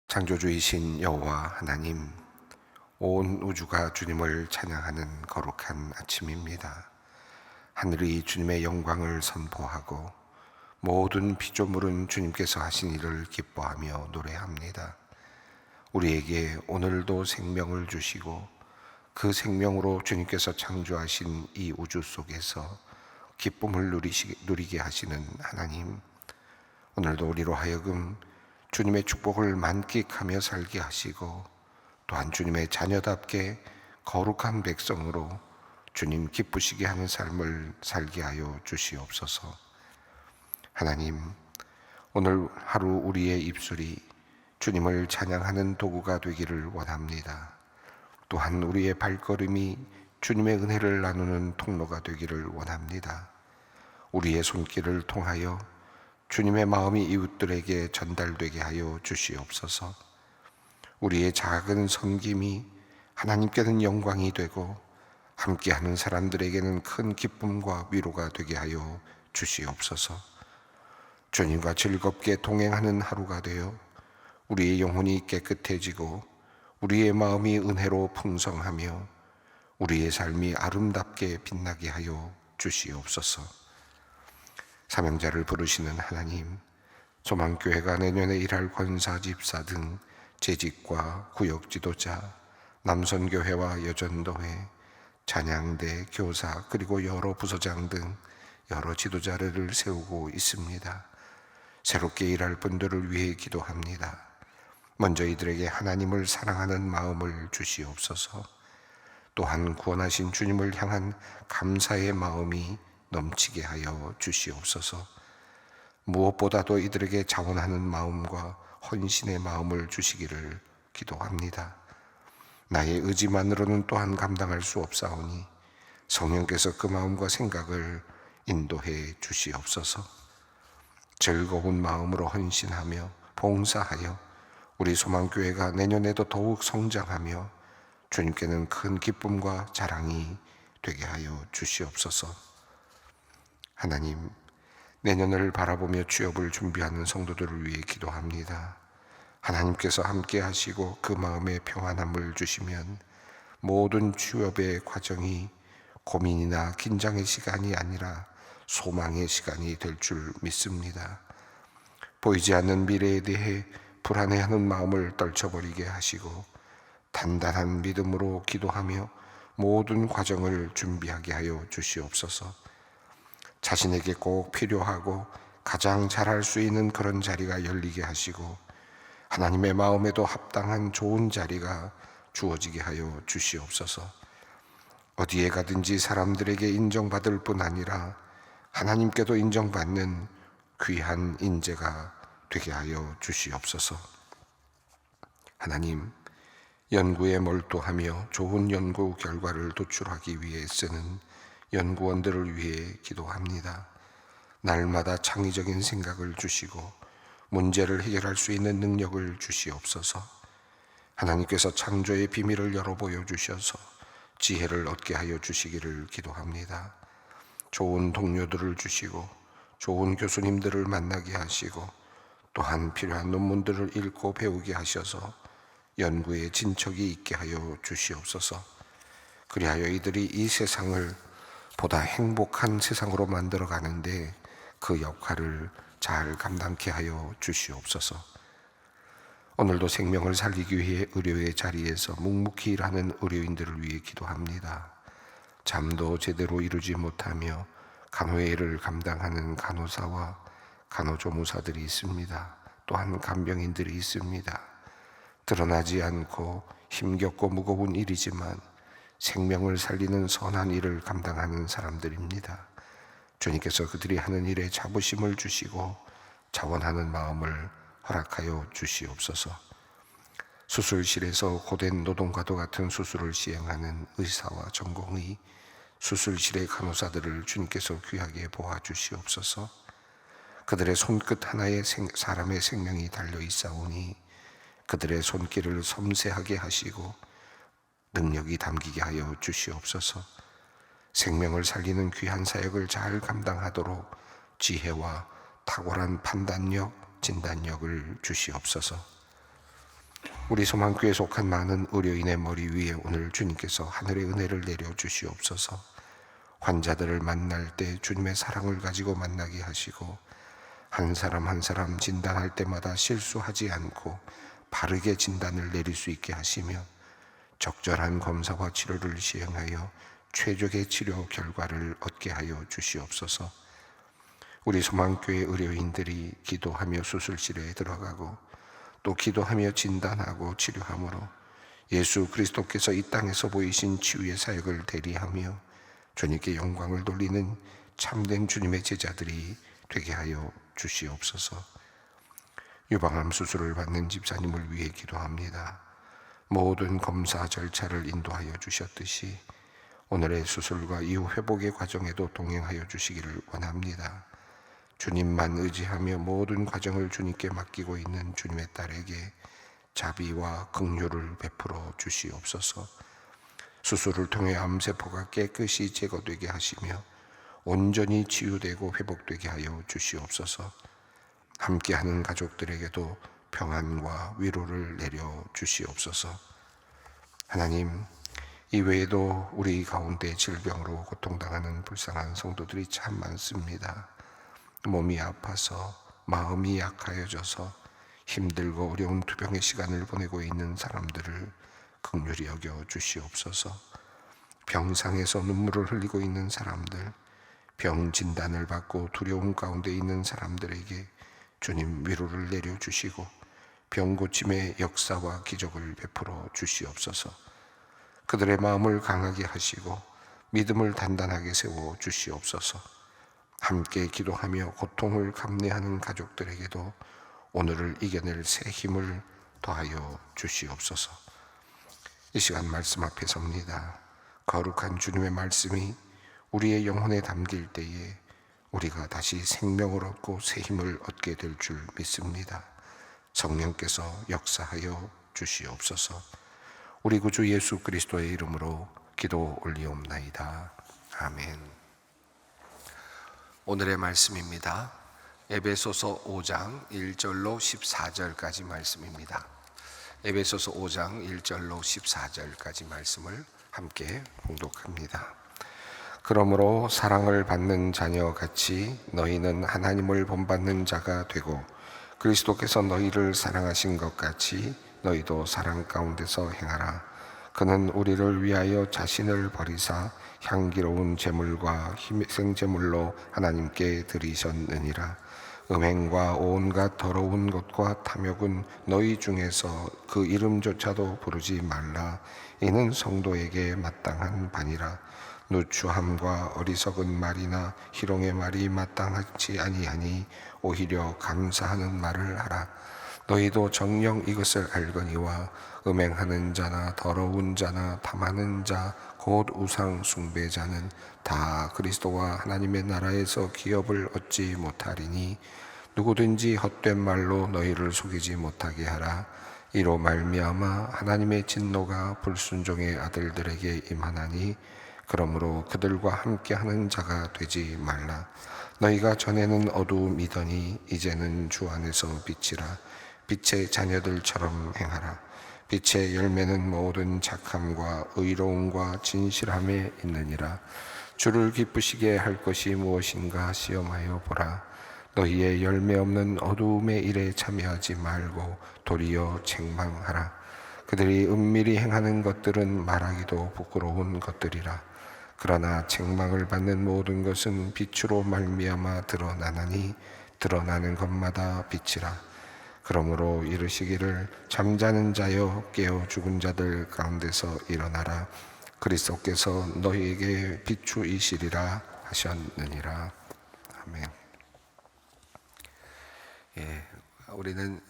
창조주이신 여호와 하나님, 온 우주가 주님을 찬양하는 거룩한 아침입니다. 하늘이 주님의 영광을 선포하고 모든 피조물은 주님께서 하신 일을 기뻐하며 노래합니다. 우리에게 오늘도 생명을 주시고 그 생명으로 주님께서 창조하신 이 우주 속에서 기쁨을 누리게 하시는 하나님, 오늘도 우리로 하여금 주님의 축복을 만끽하며 살게 하시고 또한 주님의 자녀답게 거룩한 백성으로 주님 기쁘시게 하는 삶을 살게 하여 주시옵소서. 하나님, 오늘 하루 우리의 입술이 주님을 찬양하는 도구가 되기를 원합니다. 또한 우리의 발걸음이 주님의 은혜를 나누는 통로가 되기를 원합니다. 우리의 손길을 통하여 주님의 마음이 이웃들에게 전달되게 하여 주시옵소서. 우리의 작은 섬김이 하나님께는 영광이 되고 함께하는 사람들에게는 큰 기쁨과 위로가 되게 하여 주시옵소서. 주님과 즐겁게 동행하는 하루가 되어 우리의 영혼이 깨끗해지고 우리의 마음이 은혜로 풍성하며 우리의 삶이 아름답게 빛나게 하여 주시옵소서. 사명자를 부르시는 하나님, 소망교회가 내년에 일할 권사, 집사 등 재직과 구역 지도자, 남선교회와 여전도회, 찬양대, 교사 그리고 여러 부서장 등 여러 지도자를 세우고 있습니다. 새롭게 일할 분들을 위해 기도합니다. 먼저 이들에게 하나님을 사랑하는 마음을 주시옵소서. 또한 구원하신 주님을 향한 감사의 마음이 넘치게 하여 주시옵소서. 무엇보다도 이들에게 자원하는 마음과 헌신의 마음을 주시기를 기도합니다. 나의 의지만으로는 또한 감당할 수 없사오니 성령께서 그 마음과 생각을 인도해 주시옵소서. 즐거운 마음으로 헌신하며 봉사하여 우리 소망교회가 내년에도 더욱 성장하며 주님께는 큰 기쁨과 자랑이 되게 하여 주시옵소서. 하나님, 내년을 바라보며 취업을 준비하는 성도들을 위해 기도합니다. 하나님께서 함께 하시고 그 마음에 평안함을 주시면 모든 취업의 과정이 고민이나 긴장의 시간이 아니라 소망의 시간이 될 줄 믿습니다. 보이지 않는 미래에 대해 불안해하는 마음을 떨쳐버리게 하시고 단단한 믿음으로 기도하며 모든 과정을 준비하게 하여 주시옵소서. 자신에게 꼭 필요하고 가장 잘할 수 있는 그런 자리가 열리게 하시고 하나님의 마음에도 합당한 좋은 자리가 주어지게 하여 주시옵소서. 어디에 가든지 사람들에게 인정받을 뿐 아니라 하나님께도 인정받는 귀한 인재가 되게 하여 주시옵소서. 하나님, 연구에 몰두하며 좋은 연구 결과를 도출하기 위해 쓰는 연구원들을 위해 기도합니다. 날마다 창의적인 생각을 주시고 문제를 해결할 수 있는 능력을 주시옵소서. 하나님께서 창조의 비밀을 열어 보여주셔서 지혜를 얻게 하여 주시기를 기도합니다. 좋은 동료들을 주시고 좋은 교수님들을 만나게 하시고 또한 필요한 논문들을 읽고 배우게 하셔서 연구에 진척이 있게 하여 주시옵소서. 그리하여 이들이 이 세상을 보다 행복한 세상으로 만들어 가는데 그 역할을 잘 감당케 하여 주시옵소서. 오늘도 생명을 살리기 위해 의료의 자리에서 묵묵히 일하는 의료인들을 위해 기도합니다. 잠도 제대로 이루지 못하며 간호의 일을 감당하는 간호사와 간호조무사들이 있습니다. 또한 간병인들이 있습니다. 드러나지 않고 힘겹고 무거운 일이지만 생명을 살리는 선한 일을 감당하는 사람들입니다. 주님께서 그들이 하는 일에 자부심을 주시고 자원하는 마음을 허락하여 주시옵소서. 수술실에서 고된 노동과도 같은 수술을 시행하는 의사와 전공의, 수술실의 간호사들을 주님께서 귀하게 보아주시옵소서. 그들의 손끝 하나에 사람의 생명이 달려 있사오니 그들의 손길을 섬세하게 하시고 능력이 담기게 하여 주시옵소서. 생명을 살리는 귀한 사역을 잘 감당하도록 지혜와 탁월한 판단력, 진단력을 주시옵소서. 우리 소망교회에 속한 많은 의료인의 머리 위에 오늘 주님께서 하늘의 은혜를 내려 주시옵소서. 환자들을 만날 때 주님의 사랑을 가지고 만나게 하시고, 한 사람 한 사람 진단할 때마다 실수하지 않고 바르게 진단을 내릴 수 있게 하시며, 적절한 검사와 치료를 시행하여 최적의 치료 결과를 얻게 하여 주시옵소서. 우리 소망교회 의료인들이 기도하며 수술실에 들어가고 또 기도하며 진단하고 치료함으로 예수 그리스도께서 이 땅에서 보이신 치유의 사역을 대리하며 주님께 영광을 돌리는 참된 주님의 제자들이 되게 하여 주시옵소서. 유방암 수술을 받는 집사님을 위해 기도합니다. 모든 검사 절차를 인도하여 주셨듯이 오늘의 수술과 이후 회복의 과정에도 동행하여 주시기를 원합니다. 주님만 의지하며 모든 과정을 주님께 맡기고 있는 주님의 딸에게 자비와 긍휼을 베풀어 주시옵소서. 수술을 통해 암세포가 깨끗이 제거되게 하시며 온전히 치유되고 회복되게 하여 주시옵소서. 함께하는 가족들에게도 평안과 위로를 내려 주시옵소서. 하나님, 이외에도 우리 가운데 질병으로 고통당하는 불쌍한 성도들이 참 많습니다. 몸이 아파서 마음이 약하여져서 힘들고 어려운 투병의 시간을 보내고 있는 사람들을 긍휼히 여겨 주시옵소서. 병상에서 눈물을 흘리고 있는 사람들, 병 진단을 받고 두려움 가운데 있는 사람들에게 주님 위로를 내려주시고 병 고침의 역사와 기적을 베풀어 주시옵소서. 그들의 마음을 강하게 하시고 믿음을 단단하게 세워 주시옵소서. 함께 기도하며 고통을 감내하는 가족들에게도 오늘을 이겨낼 새 힘을 더하여 주시옵소서. 이 시간 말씀 앞에 섭니다. 거룩한 주님의 말씀이 우리의 영혼에 담길 때에 우리가 다시 생명을 얻고 새 힘을 얻게 될 줄 믿습니다. 성령께서 역사하여 주시옵소서. 우리 구주 예수 그리스도의 이름으로 기도 올리옵나이다. 아멘. 오늘의 말씀입니다. 에베소서 5장 1절로 14절까지 말씀입니다. 에베소서 5장 1절로 14절까지 말씀을 함께 봉독합니다. 그러므로 사랑을 받는 자녀같이 너희는 하나님을 본받는 자가 되고 그리스도께서 너희를 사랑하신 것 같이 너희도 사랑 가운데서 행하라. 그는 우리를 위하여 자신을 버리사 향기로운 제물과 희생제물로 하나님께 드리셨느니라. 음행과 온갖 더러운 것과 탐욕은 너희 중에서 그 이름조차도 부르지 말라. 이는 성도에게 마땅한 바니라. 누추함과 어리석은 말이나 희롱의 말이 마땅하지 아니하니 오히려 감사하는 말을 하라. 너희도 정녕 이것을 알거니와 음행하는 자나 더러운 자나 탐하는 자 곧 우상 숭배자는 다 그리스도와 하나님의 나라에서 기업을 얻지 못하리니 누구든지 헛된 말로 너희를 속이지 못하게 하라. 이로 말미암아 하나님의 진노가 불순종의 아들들에게 임하나니 그러므로 그들과 함께하는 자가 되지 말라. 너희가 전에는 어두움이더니 이제는 주 안에서 빛이라. 빛의 자녀들처럼 행하라. 빛의 열매는 모든 착함과 의로움과 진실함에 있느니라. 주를 기쁘시게 할 것이 무엇인가 시험하여 보라. 너희의 열매 없는 어두움의 일에 참여하지 말고 도리어 책망하라. 그들이 은밀히 행하는 것들은 말하기도 부끄러운 것들이라. 그러나 책망을 받는 모든 것은 빛으로 말미암아 드러나나니 드러나는 것마다 빛이라. 그러므로 이르시기를 잠자는 자여 깨어 죽은 자들 가운데서 일어나라. 그리스도께서 너희에게 비추이시리라 하셨느니라. 아멘. 우리는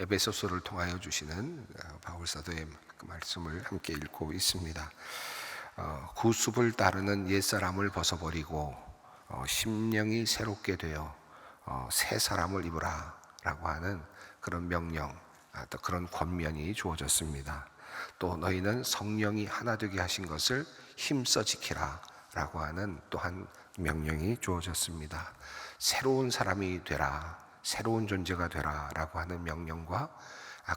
에베소서를 통하여 주시는 바울 사도의 말씀을 함께 읽고 있습니다. 구습을 따르는 옛사람을 벗어버리고 심령이 새롭게 되어 새 사람을 입으라 라고 하는 그런 명령, 또 그런 권면이 주어졌습니다. 또 너희는 성령이 하나 되게 하신 것을 힘써 지키라 라고 하는 또한 명령이 주어졌습니다. 새로운 사람이 되라, 새로운 존재가 되라라고 하는 명령과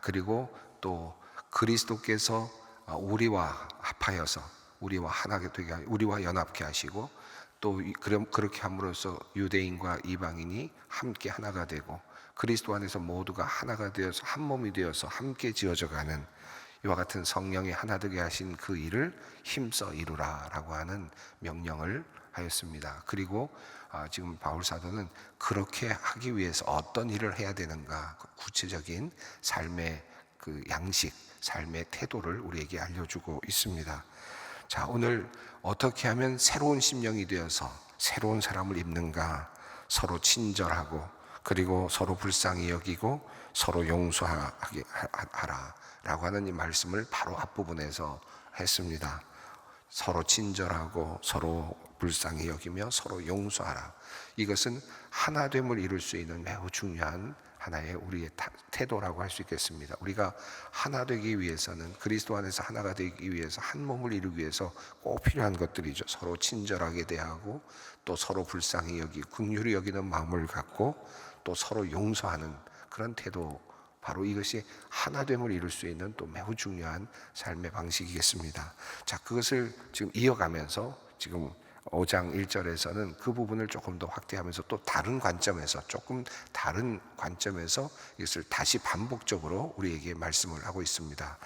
그리고 또 그리스도께서 우리와 합하여서 우리와 하나게 되게 우리와 연합케 하시고 또 그렇게 함으로써 유대인과 이방인이 함께 하나가 되고 그리스도 안에서 모두가 하나가 되어서 한 몸이 되어서 함께 지어져가는 이와 같은 성령이 하나 되게 하신 그 일을 힘써 이루라라고 하는 명령을 하였습니다. 그리고 지금 바울 사도는 그렇게 하기 위해서 어떤 일을 해야 되는가 구체적인 삶의 그 양식, 삶의 태도를 우리에게 알려주고 있습니다. 자, 오늘 어떻게 하면 새로운 심령이 되어서 새로운 사람을 입는가? 서로 친절하고 그리고 서로 불쌍히 여기고 서로 용서하게 하라라고 하는 이 말씀을 바로 앞부분에서 했습니다. 서로 친절하고 서로 불쌍히 여기며 서로 용서하라. 이것은 하나됨을 이룰 수 있는 매우 중요한 하나의 우리의 태도라고 할 수 있겠습니다. 우리가 하나 되기 위해서는 그리스도 안에서 하나가 되기 위해서 한 몸을 이루기 위해서 꼭 필요한 것들이죠. 서로 친절하게 대하고 또 서로 불쌍히 여기고 긍휼히 여기는 마음을 갖고 또 서로 용서하는 그런 태도, 바로 이것이 하나됨을 이룰 수 있는 또 매우 중요한 삶의 방식이겠습니다. 자, 그것을 지금 이어가면서 지금 5장 1절에서는 그 부분을 조금 더 확대하면서 또 다른 관점에서 조금 다른 관점에서 이것을 다시 반복적으로 우리에게 말씀을 하고 있습니다.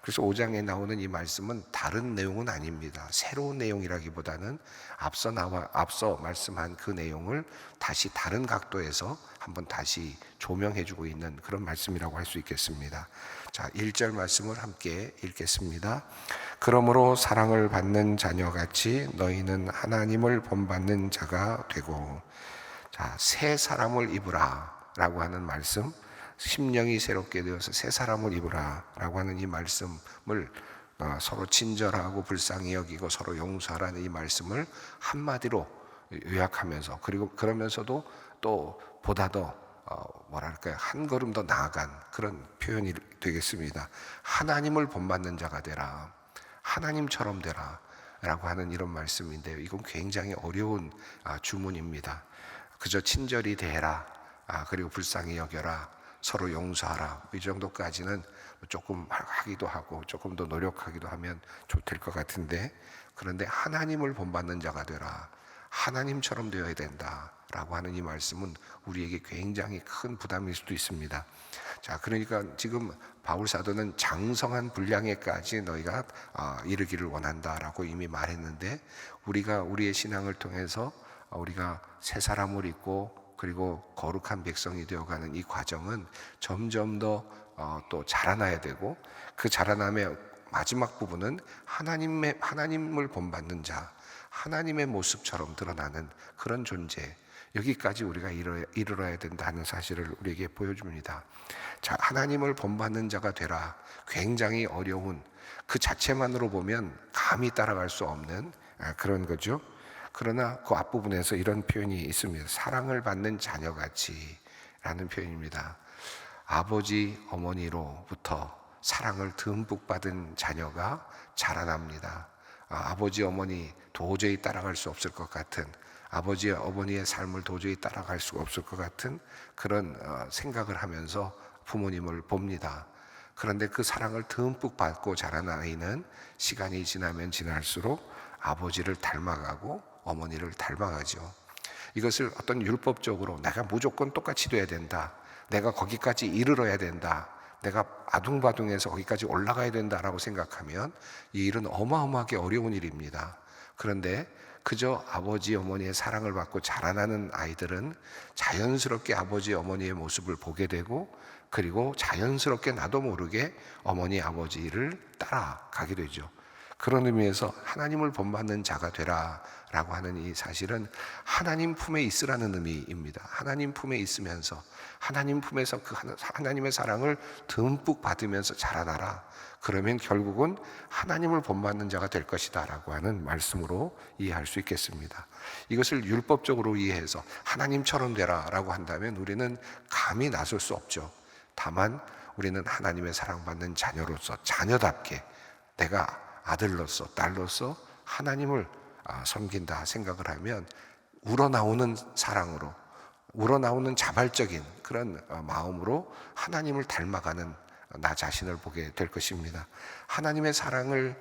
그래서 5장에 나오는 이 말씀은 다른 내용은 아닙니다. 새로운 내용이라기보다는 앞서 말씀한 그 내용을 다시 다른 각도에서 한번 다시 조명해주고 있는 그런 말씀이라고 할 수 있겠습니다. 자, 1절 말씀을 함께 읽겠습니다. 그러므로 사랑을 받는 자녀같이 너희는 하나님을 본받는 자가 되고, 자, 새 사람을 입으라 라고 하는 말씀, 심령이 새롭게 되어서 새 사람을 입으라 라고 하는 이 말씀을 서로 친절하고 불쌍히 여기고 서로 용서하라는 이 말씀을 한마디로 요약하면서, 그리고 그러면서도 또 보다 더 한 걸음 더 나아간 그런 표현이 되겠습니다. 하나님을 본받는 자가 되라, 하나님처럼 되라 라고 하는 이런 말씀인데요, 이건 굉장히 어려운 주문입니다. 그저 친절히 대해라, 그리고 불쌍히 여겨라, 서로 용서하라, 이 정도까지는 조금 하기도 하고 조금 더 노력하기도 하면 좋을 것 같은데, 그런데 하나님을 본받는 자가 되라, 하나님처럼 되어야 된다 라고 하는 이 말씀은 우리에게 굉장히 큰 부담일 수도 있습니다. 자, 그러니까 지금 바울 사도는 장성한 분량에까지 너희가 이르기를 원한다라고 이미 말했는데, 우리가 우리의 신앙을 통해서 우리가 새 사람을 입고 그리고 거룩한 백성이 되어가는 이 과정은 점점 더 또 자라나야 되고, 그 자라남의 마지막 부분은 하나님을 본받는 자, 하나님의 모습처럼 드러나는 그런 존재, 여기까지 우리가 이르러야 된다는 사실을 우리에게 보여줍니다. 자, 하나님을 본받는 자가 되라, 굉장히 어려운, 그 자체만으로 보면 감히 따라갈 수 없는 그런 거죠. 그러나 그 앞부분에서 이런 표현이 있습니다. 사랑을 받는 자녀같이 라는 표현입니다. 아버지 어머니로부터 사랑을 듬뿍 받은 자녀가 자라납니다. 아버지 어머니 도저히 따라갈 수 없을 것 같은, 아버지 어머니의 삶을 도저히 따라갈 수가 없을 것 같은 그런 생각을 하면서 부모님을 봅니다. 그런데 그 사랑을 듬뿍 받고 자란 아이는 시간이 지나면 지날수록 아버지를 닮아가고 어머니를 닮아가죠. 이것을 어떤 율법적으로 내가 무조건 똑같이 돼야 된다, 내가 거기까지 이르러야 된다, 내가 아둥바둥해서 거기까지 올라가야 된다라고 생각하면 이 일은 어마어마하게 어려운 일입니다. 그런데 그저 아버지 어머니의 사랑을 받고 자라나는 아이들은 자연스럽게 아버지 어머니의 모습을 보게 되고, 그리고 자연스럽게 나도 모르게 어머니 아버지를 따라가게 되죠. 그런 의미에서 하나님을 본받는 자가 되라 라고 하는 이 사실은 하나님 품에 있으라는 의미입니다. 하나님 품에 있으면서 하나님 품에서 그 하나님의 사랑을 듬뿍 받으면서 자라나라, 그러면 결국은 하나님을 본받는 자가 될 것이다 라고 하는 말씀으로 이해할 수 있겠습니다. 이것을 율법적으로 이해해서 하나님처럼 되라 라고 한다면 우리는 감히 나설 수 없죠. 다만 우리는 하나님의 사랑받는 자녀로서 자녀답게 내가 아들로서 딸로서 하나님을 섬긴다 생각을 하면 우러나오는 사랑으로 우러나오는 자발적인 그런 마음으로 하나님을 닮아가는 나 자신을 보게 될 것입니다. 하나님의 사랑을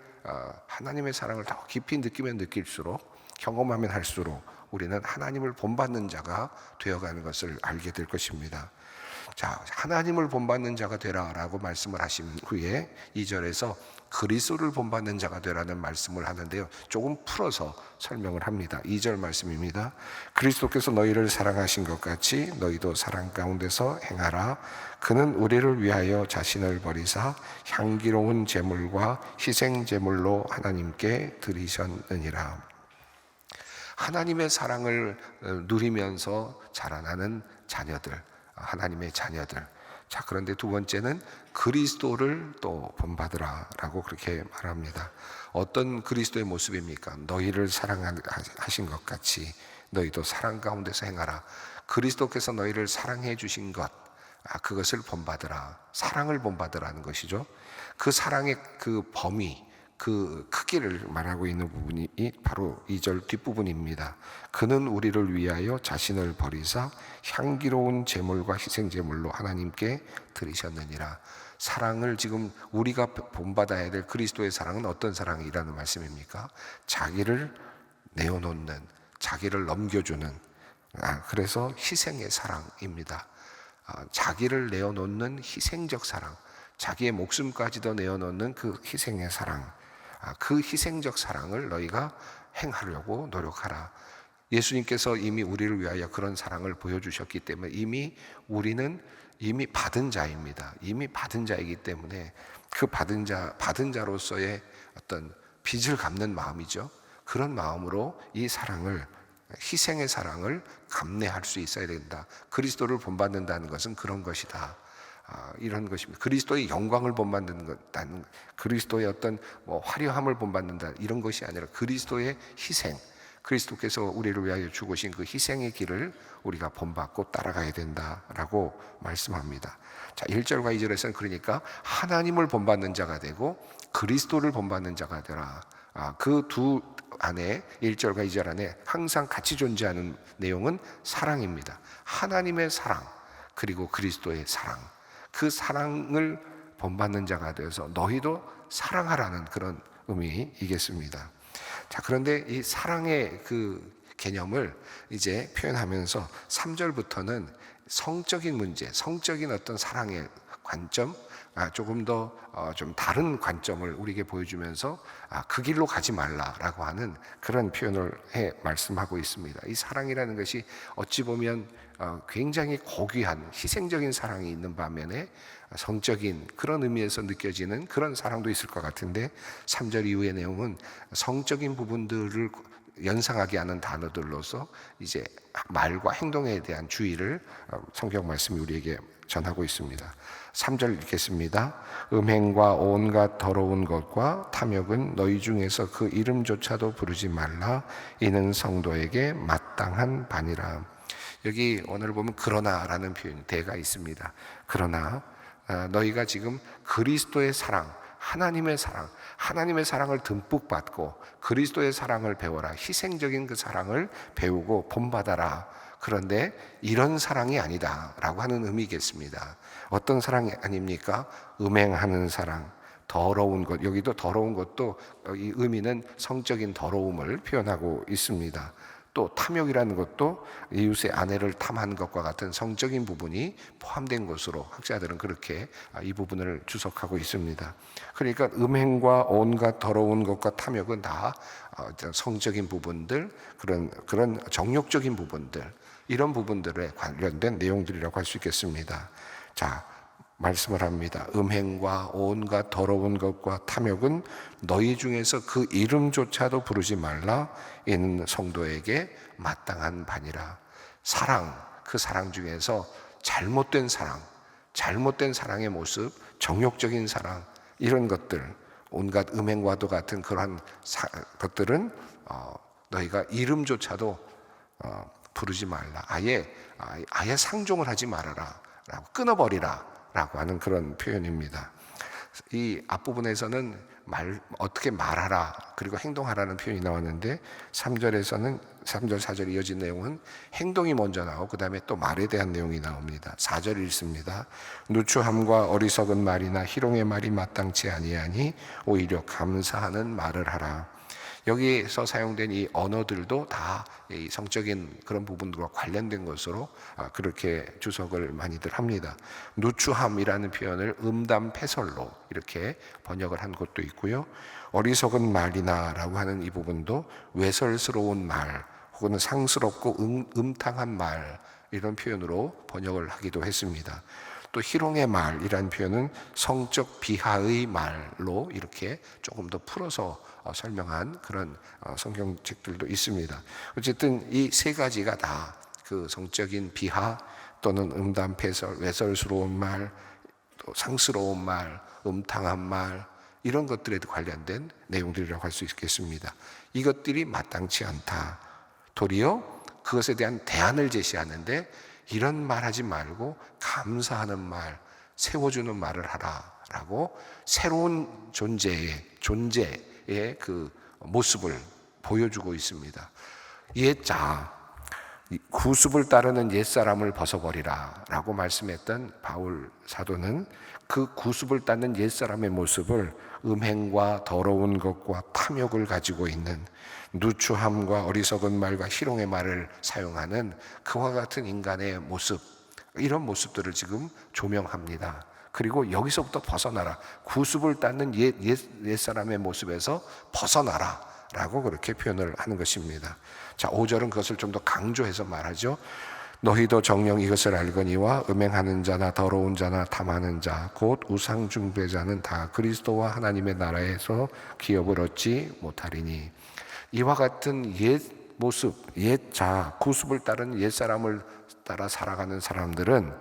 더 깊이 느끼면 느낄수록, 경험하면 할수록 우리는 하나님을 본받는 자가 되어가는 것을 알게 될 것입니다. 자, 하나님을 본받는 자가 되라라고 말씀을 하신 후에 2절에서 그리스도를 본받는 자가 되라는 말씀을 하는데요, 조금 풀어서 설명을 합니다. 2절 말씀입니다. 그리스도께서 너희를 사랑하신 것 같이 너희도 사랑 가운데서 행하라. 그는 우리를 위하여 자신을 버리사 향기로운 제물과 희생 제물로 하나님께 드리셨느니라. 하나님의 사랑을 누리면서 자라나는 자녀들, 하나님의 자녀들. 자, 그런데 두 번째는 그리스도를 또 본받으라 라고 그렇게 말합니다. 어떤 그리스도의 모습입니까? 너희를 사랑하신 것 같이 너희도 사랑 가운데서 행하라. 그리스도께서 너희를 사랑해 주신 것, 그것을 본받으라. 사랑을 본받으라는 것이죠. 그 사랑의 그 범위, 그 크기를 말하고 있는 부분이 바로 2절 뒷부분입니다. 그는 우리를 위하여 자신을 버리사 향기로운 제물과 희생 제물로 하나님께 드리셨느니라. 사랑을 지금 우리가 본받아야 될 그리스도의 사랑은 어떤 사랑이라는 말씀입니까? 자기를 내어놓는, 자기를 넘겨주는, 그래서 희생의 사랑입니다. 자기를 내어놓는 희생적 사랑, 자기의 목숨까지도 내어놓는 그 희생의 사랑, 그 희생적 사랑을 너희가 행하려고 노력하라. 예수님께서 이미 우리를 위하여 그런 사랑을 보여주셨기 때문에 우리는 이미 받은 자입니다. 이미 받은 자이기 때문에 그 받은 자로서의 어떤 빚을 갚는 마음이죠. 그런 마음으로 이 사랑을, 희생의 사랑을 감내할 수 있어야 된다. 그리스도를 본받는다는 것은 그런 것이다. 이런 것입니다. 그리스도의 영광을 본받는다는, 그리스도의 어떤 화려함을 본받는다, 이런 것이 아니라 그리스도의 희생, 그리스도께서 우리를 위하여 죽으신 그 희생의 길을 우리가 본받고 따라가야 된다라고 말씀합니다. 자, 1절과 2절에서는 그러니까 하나님을 본받는 자가 되고 그리스도를 본받는 자가 되라. 그 두 안에, 1절과 2절 안에 항상 같이 존재하는 내용은 사랑입니다. 하나님의 사랑, 그리고 그리스도의 사랑, 그 사랑을 본받는 자가 되어서 너희도 사랑하라는 그런 의미이겠습니다. 자, 그런데 이 사랑의 그 개념을 이제 표현하면서 3절부터는 성적인 문제, 성적인 어떤 사랑의 관점, 조금 더 좀 다른 관점을 우리에게 보여주면서 그 길로 가지 말라라고 하는 그런 표현을 말씀하고 있습니다. 이 사랑이라는 것이 어찌 보면 굉장히 고귀한 희생적인 사랑이 있는 반면에 성적인 그런 의미에서 느껴지는 그런 사랑도 있을 것 같은데, 3절 이후의 내용은 성적인 부분들을 연상하게 하는 단어들로서 이제 말과 행동에 대한 주의를 성경 말씀이 우리에게 전하고 있습니다. 3절 읽겠습니다. 음행과 온갖 더러운 것과 탐욕은 너희 중에서 그 이름조차도 부르지 말라. 이는 성도에게 마땅한 바니라. 여기 오늘 보면 그러나라는 표현, 대가 있습니다. 그러나 너희가 지금 그리스도의 사랑, 하나님의 사랑을 듬뿍 받고 그리스도의 사랑을 배워라. 희생적인 그 사랑을 배우고 본받아라. 그런데 이런 사랑이 아니다 라고 하는 의미겠습니다. 어떤 사랑이 아닙니까? 음행하는 사랑, 더러운 것, 여기도 더러운 것도 이 의미는 성적인 더러움을 표현하고 있습니다. 또 탐욕이라는 것도 이웃의 아내를 탐하는 것과 같은 성적인 부분이 포함된 것으로 학자들은 그렇게 이 부분을 주석하고 있습니다. 그러니까 음행과 온갖 더러운 것과 탐욕은 다 성적인 부분들, 그런 정욕적인 부분들, 이런 부분들에 관련된 내용들이라고 할 수 있겠습니다. 자, 말씀을 합니다. 음행과 온갖 더러운 것과 탐욕은 너희 중에서 그 이름조차도 부르지 말라. 이는 성도에게 마땅한 바니라. 사랑, 그 사랑 중에서 잘못된 사랑의 모습, 정욕적인 사랑, 이런 것들, 온갖 음행과도 같은 그러한 것들은 너희가 이름조차도 부르지 말라. 아예 상종을 하지 말아라 라고, 끊어버리라 라고 하는 그런 표현입니다. 이 앞부분에서는 어떻게 말하라 그리고 행동하라는 표현이 나왔는데 3절에서는 3절 4절 이어진 내용은 행동이 먼저 나오고 그 다음에 또 말에 대한 내용이 나옵니다. 4절 읽습니다. 누추함과 어리석은 말이나 희롱의 말이 마땅치 아니하니 오히려 감사하는 말을 하라. 여기에서 사용된 이 언어들도 다 이 성적인 그런 부분들과 관련된 것으로 그렇게 주석을 많이들 합니다. 누추함이라는 표현을 음담패설로 이렇게 번역을 한 곳도 있고요. 어리석은 말이나라고 하는 이 부분도 외설스러운 말 혹은 상스럽고 음탕한 말 이런 표현으로 번역을 하기도 했습니다. 또 희롱의 말이라는 표현은 성적 비하의 말로 이렇게 조금 더 풀어서 설명한 그런 성경책들도 있습니다. 어쨌든 이 세 가지가 다 그 성적인 비하 또는 음담패설, 외설스러운 말, 또 상스러운 말, 음탕한 말 이런 것들에 관련된 내용들이라고 할 수 있겠습니다. 이것들이 마땅치 않다. 도리어 그것에 대한 대안을 제시하는데 이런 말 하지 말고 감사하는 말, 세워주는 말을 하라라고 새로운 존재의 그 모습을 보여주고 있습니다. 옛자, 구습을 따르는 옛사람을 벗어버리라 라고 말씀했던 바울 사도는 그 구습을 따르는 옛사람의 모습을 음행과 더러운 것과 탐욕을 가지고 있는 누추함과 어리석은 말과 희롱의 말을 사용하는 그와 같은 인간의 모습, 이런 모습들을 지금 조명합니다. 그리고 여기서부터 벗어나라. 구습을 따르는 옛사람의 모습에서 벗어나라 라고 그렇게 표현을 하는 것입니다. 자, 5절은 그것을 좀 더 강조해서 말하죠. 너희도 정녕 이것을 알거니와 음행하는 자나 더러운 자나 탐하는 자 곧 우상 숭배자는 다 그리스도와 하나님의 나라에서 기업을 얻지 못하리니. 이와 같은 옛 모습, 옛 자, 구습을 따른 옛 사람을 따라 살아가는 사람들은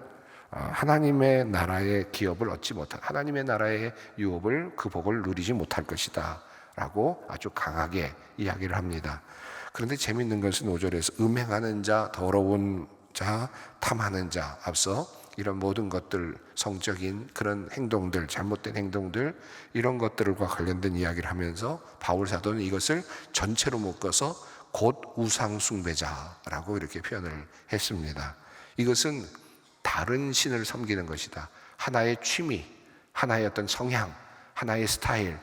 하나님의 나라의 기업을 얻지 못할, 하나님의 나라의 유업을 그 복을 누리지 못할 것이다 라고 아주 강하게 이야기를 합니다. 그런데 재밌는 것은 5절에서 음행하는 자, 더러운 자, 탐하는 자, 앞서 이런 모든 것들, 성적인 그런 행동들, 잘못된 행동들, 이런 것들과 관련된 이야기를 하면서 바울 사도는 이것을 전체로 묶어서 곧 우상 숭배자라고 이렇게 표현을 했습니다. 이것은 다른 신을 섬기는 것이다. 하나의 취미, 하나의 어떤 성향, 하나의 스타일,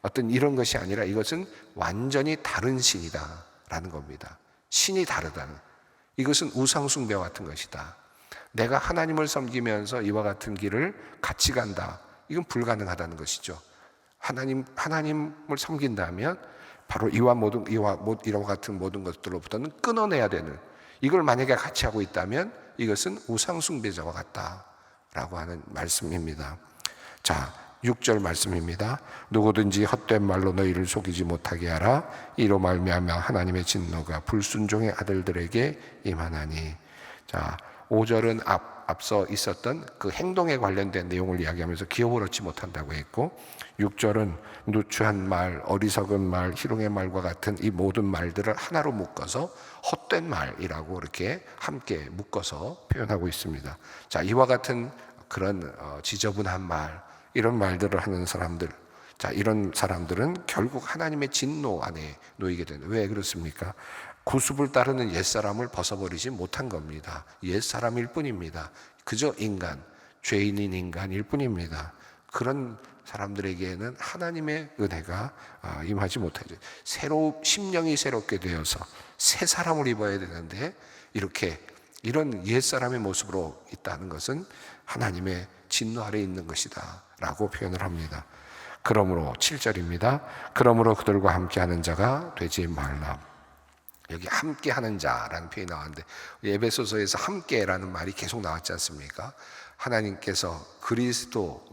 어떤 이런 것이 아니라 이것은 완전히 다른 신이다라는 겁니다. 신이 다르다는. 이것은 우상 숭배와 같은 것이다. 내가 하나님을 섬기면서 이와 같은 길을 같이 간다. 이건 불가능하다는 것이죠. 하나님을 섬긴다면 바로 이와 같은 모든 것들로부터는 끊어내야 되는, 이걸 만약에 같이 하고 있다면 이것은 우상 숭배자와 같다라고 하는 말씀입니다. 자, 6절 말씀입니다. 누구든지 헛된 말로 너희를 속이지 못하게 하라. 이로 말미암아 하나님의 진노가 불순종의 아들들에게 임하나니. 자, 5절은 앞서 있었던 그 행동에 관련된 내용을 이야기하면서 기업을 얻지 못한다고 했고, 6절은 누추한 말, 어리석은 말, 희롱의 말과 같은 이 모든 말들을 하나로 묶어서 헛된 말이라고 이렇게 함께 묶어서 표현하고 있습니다. 자, 이와 같은 그런 지저분한 말, 이런 말들을 하는 사람들, 자, 이런 사람들은 결국 하나님의 진노 안에 놓이게 되는. 왜 그렇습니까? 구습을 따르는 옛사람을 벗어버리지 못한 겁니다. 옛사람일 뿐입니다. 그저 인간, 죄인인 인간일 뿐입니다. 그런 사람들에게는 하나님의 은혜가 임하지 못하죠. 심령이 새롭게 되어서 새 사람을 입어야 되는데 이런 옛사람의 모습으로 있다는 것은 하나님의 진노 아래 있는 것이다 라고 표현을 합니다. 그러므로 7절입니다. 그러므로 그들과 함께하는 자가 되지 말라. 여기 함께하는 자라는 표현이 나왔는데 에베소서에서 함께라는 말이 계속 나왔지 않습니까? 하나님께서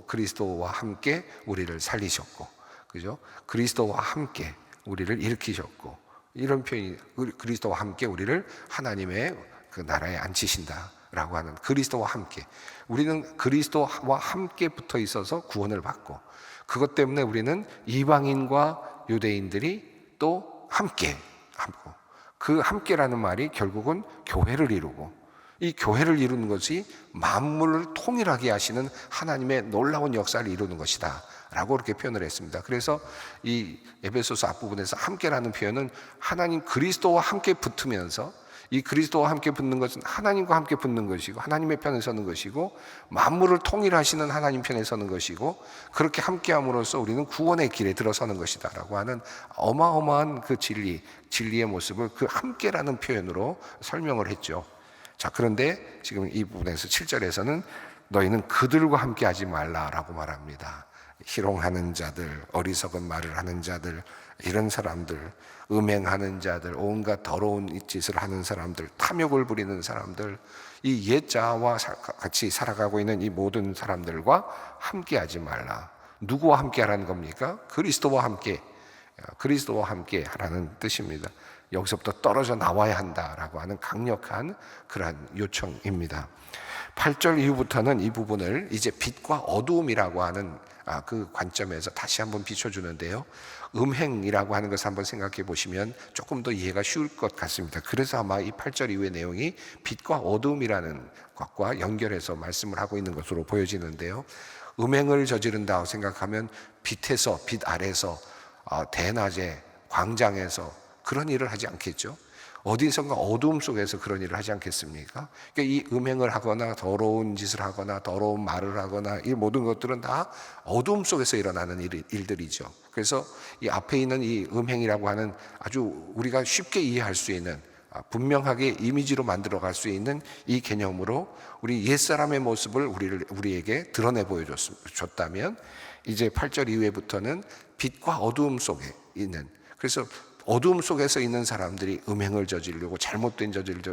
그리스도와 함께 우리를 살리셨고, 그죠? 그리스도와 함께 우리를 일으키셨고, 이런 표현이 그리스도와 함께 우리를 하나님의 그 나라에 앉히신다라고 하는, 그리스도와 함께 우리는 그리스도와 함께 붙어 있어서 구원을 받고, 그것 때문에 우리는 이방인과 유대인들이 또 함께 하고, 그 함께라는 말이 결국은 교회를 이루고, 이 교회를 이루는 것이 만물을 통일하게 하시는 하나님의 놀라운 역사를 이루는 것이다 라고 그렇게 표현을 했습니다. 그래서 이 에베소서 앞부분에서 함께라는 표현은 하나님 그리스도와 함께 붙으면서, 이 그리스도와 함께 붙는 것은 하나님과 함께 붙는 것이고 하나님의 편에 서는 것이고 만물을 통일하시는 하나님 편에 서는 것이고, 그렇게 함께함으로써 우리는 구원의 길에 들어서는 것이다 라고 하는 어마어마한 그 진리의 모습을 그 함께라는 표현으로 설명을 했죠. 자, 그런데 지금 이 부분에서 7절에서는 너희는 그들과 함께 하지 말라라고 말합니다. 희롱하는 자들, 어리석은 말을 하는 자들, 이런 사람들, 음행하는 자들, 온갖 더러운 짓을 하는 사람들, 탐욕을 부리는 사람들, 이 옛자와 같이 살아가고 있는 이 모든 사람들과 함께 하지 말라. 누구와 함께 하라는 겁니까? 그리스도와 함께, 그리스도와 함께 하라는 뜻입니다. 여기서부터 떨어져 나와야 한다라고 하는 강력한 그러한 요청입니다. 8절 이후부터는 이 부분을 이제 빛과 어두움이라고 하는 그 관점에서 다시 한번 비춰주는데요, 음행이라고 하는 것을 한번 생각해 보시면 조금 더 이해가 쉬울 것 같습니다. 그래서 아마 이 8절 이후의 내용이 빛과 어두움이라는 것과 연결해서 말씀을 하고 있는 것으로 보여지는데요, 음행을 저지른다고 생각하면 빛에서, 빛 아래서, 대낮에 광장에서 그런 일을 하지 않겠죠. 어디선가 어두움 속에서 그런 일을 하지 않겠습니까? 그러니까 이 음행을 하거나 더러운 짓을 하거나 더러운 말을 하거나 이 모든 것들은 다 어두움 속에서 일어나는 일들이죠. 그래서 이 앞에 있는 이 음행이라고 하는 아주 우리가 쉽게 이해할 수 있는, 분명하게 이미지로 만들어갈 수 있는 이 개념으로 우리 옛사람의 모습을 우리에게 드러내 보여줬다면, 이제 8절 이후에부터는 빛과 어두움 속에 있는, 그래서 어두움 속에서 있는 사람들이 음행을 저지르고 잘못된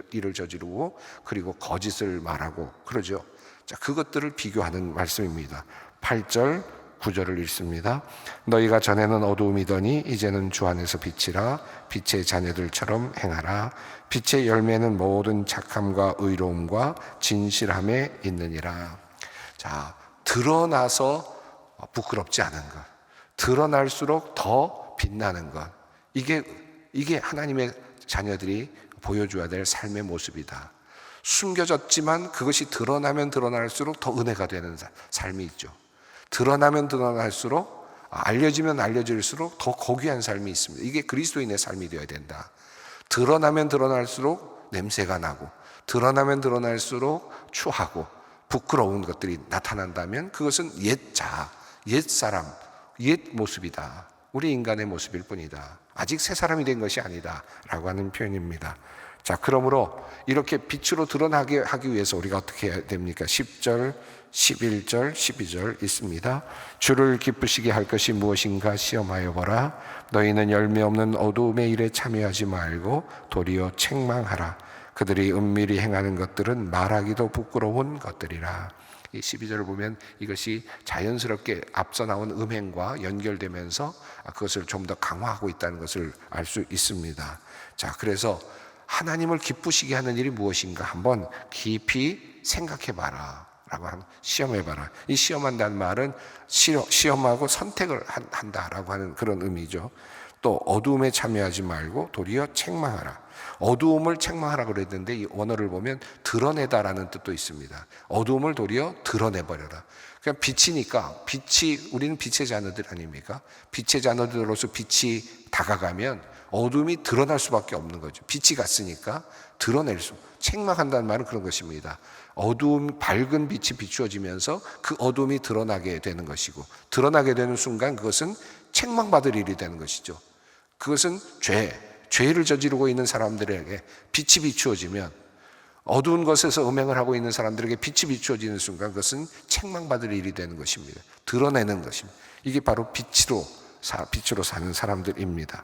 일을 저지르고 그리고 거짓을 말하고 그러죠. 자, 그것들을 비교하는 말씀입니다. 8절 9절을 읽습니다. 너희가 전에는 어두움이더니 이제는 주 안에서 빛이라. 빛의 자녀들처럼 행하라. 빛의 열매는 모든 착함과 의로움과 진실함에 있느니라. 자, 드러나서 부끄럽지 않은 것, 드러날수록 더 빛나는 것, 이게 하나님의 자녀들이 보여줘야 될 삶의 모습이다. 숨겨졌지만 그것이 드러나면 드러날수록 더 은혜가 되는 삶이 있죠. 드러나면 드러날수록, 알려지면 알려질수록 더 고귀한 삶이 있습니다. 이게 그리스도인의 삶이 되어야 된다. 드러나면 드러날수록 냄새가 나고, 드러나면 드러날수록 추하고 부끄러운 것들이 나타난다면 그것은 옛사람, 옛 모습이다. 우리 인간의 모습일 뿐이다. 아직 새 사람이 된 것이 아니다 라고 하는 표현입니다. 자, 그러므로 이렇게 빛으로 드러나게 하기 위해서 우리가 어떻게 해야 됩니까? 10절, 11절, 12절 있습니다. 주를 기쁘시게 할 것이 무엇인가 시험하여 보라. 너희는 열매 없는 어두움의 일에 참여하지 말고 도리어 책망하라. 그들이 은밀히 행하는 것들은 말하기도 부끄러운 것들이라. 이 12절을 보면 이것이 자연스럽게 앞서 나온 음행과 연결되면서 그것을 좀 더 강화하고 있다는 것을 알 수 있습니다. 자, 그래서 하나님을 기쁘시게 하는 일이 무엇인가 한번 깊이 생각해 봐라 라고 하는, 시험해 봐라. 이 시험한다는 말은 시험하고 선택을 한다라고 하는 그런 의미죠. 또 어두움에 참여하지 말고 도리어 책망하라. 어두움을 책망하라고 그랬는데 이 원어를 보면 드러내다라는 뜻도 있습니다. 어두움을 도리어 드러내버려라. 그냥 빛이니까, 우리는 빛의 자녀들 아닙니까? 빛의 자녀들로서 빛이 다가가면 어둠이 드러날 수밖에 없는 거죠. 빛이 갔으니까 책망한다는 말은 그런 것입니다. 밝은 빛이 비추어지면서 그 어둠이 드러나게 되는 것이고, 드러나게 되는 순간 그것은 책망받을 일이 되는 것이죠. 그것은 죄를 저지르고 있는 사람들에게 빛이 비추어지면, 어두운 것에서 음행을 하고 있는 사람들에게 빛이 비추어지는 순간 그것은 책망받을 일이 되는 것입니다. 드러내는 것입니다. 이게 바로 빛으로 사는 사람들입니다.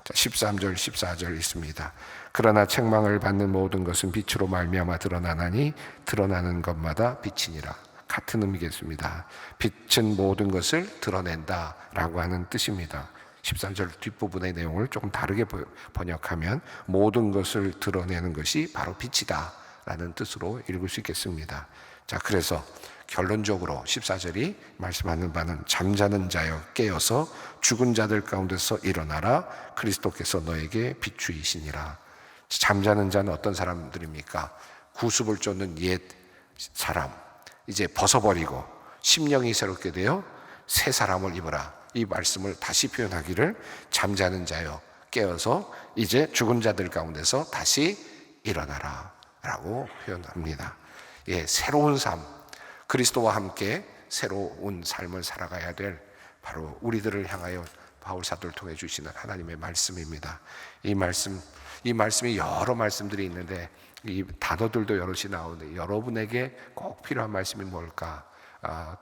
13절 14절 있습니다. 그러나 책망을 받는 모든 것은 빛으로 말미암아 드러나나니 드러나는 것마다 빛이니라. 같은 의미겠습니다. 빛은 모든 것을 드러낸다 라고 하는 뜻입니다. 13절 뒷부분의 내용을 조금 다르게 번역하면 모든 것을 드러내는 것이 바로 빛이다 라는 뜻으로 읽을 수 있겠습니다. 자, 그래서 결론적으로 14절이 말씀하는 바는 잠자는 자여 깨어서 죽은 자들 가운데서 일어나라. 그리스도께서 너에게 비추이시니라. 잠자는 자는 어떤 사람들입니까? 구습을 쫓는 옛 사람, 이제 벗어버리고 심령이 새롭게 되어 새 사람을 입어라. 이 말씀을 다시 표현하기를 잠자는 자여 깨어서 이제 죽은 자들 가운데서 다시 일어나라 라고 표현합니다. 예, 새로운 삶, 그리스도와 함께 새로운 삶을 살아가야 될 바로 우리들을 향하여 바울 사도를 통해 주시는 하나님의 말씀입니다. 이 말씀이 여러 말씀들이 있는데 이 단어들도 여럿이 나오는데 여러분에게 꼭 필요한 말씀이 뭘까?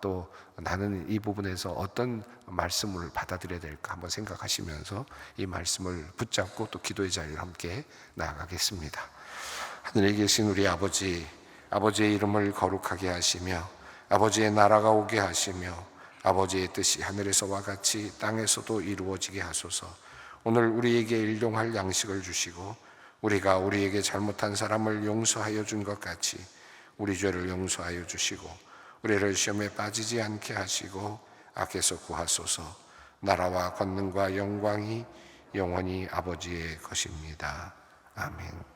또 나는 이 부분에서 어떤 말씀을 받아들여야 될까 한번 생각하시면서 이 말씀을 붙잡고 또 기도의 자리를 함께 나아가겠습니다. 하늘에 계신 우리 아버지, 아버지의 이름을 거룩하게 하시며 아버지의 나라가 오게 하시며 아버지의 뜻이 하늘에서와 같이 땅에서도 이루어지게 하소서. 오늘 우리에게 일용할 양식을 주시고 우리가 우리에게 잘못한 사람을 용서하여 준 것 같이 우리 죄를 용서하여 주시고 우리를 시험에 빠지지 않게 하시고 악에서 구하소서. 나라와 권능과 영광이 영원히 아버지의 것입니다. 아멘.